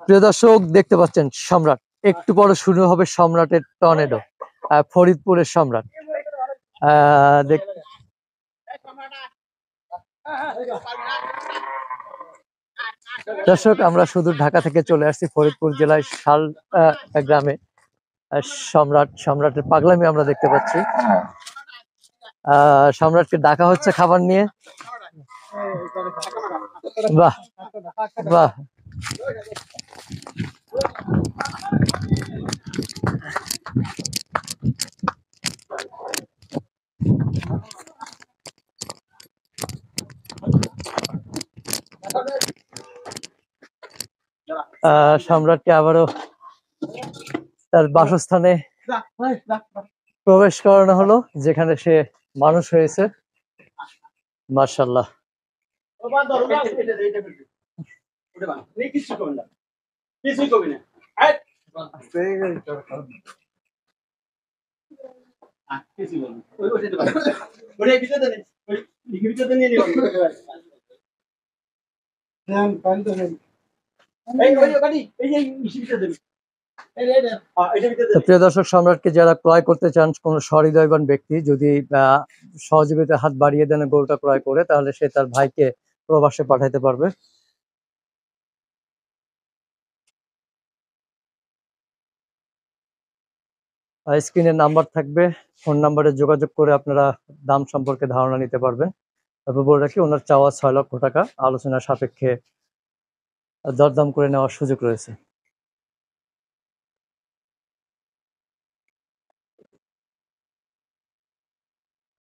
প্রিয় দর্শক, দেখতে পাচ্ছেন সম্রাট, একটু পরে শুরু হবে সম্রাটের টর্নেডো, ফরিদপুরের সম্রাট। দর্শক, আমরা শুধু ঢাকা থেকে চলে আসছি ফরিদপুর জেলায় শাল গ্রামে। সম্রাটের পাগলামি আমরা দেখতে পাচ্ছি। সম্রাটকে ডাকা হচ্ছে খাবার নিয়ে। বাহ বাহ, সম্রাটকে আবারও তার বাসস্থানে প্রবেশ করানো হলো, যেখানে সে মানুষ হয়েছে। মাশাআল্লাহ। প্রিয় দর্শক, সম্রাটকে যারা ক্রয় করতে চান, কোন সহৃদয়বান ব্যক্তি যদি সহযোগিতার হাত বাড়িয়ে দেন গরুটা ক্রয় করে, তাহলে সে তার ভাইকে প্রবাসে পাঠাইতে পারবে। স্ক্রিনে নাম্বার থাকবে, ফোন নাম্বারে যোগাযোগ করে আপনারা দাম সম্পর্কে ধারণা নিতে পারবেন। তবে বলে রাখি, ওনার চাওয়া 6 লক্ষ টাকা, আলোচনা সাপেক্ষে দরদাম করে নেওয়ার সুযোগ রয়েছে।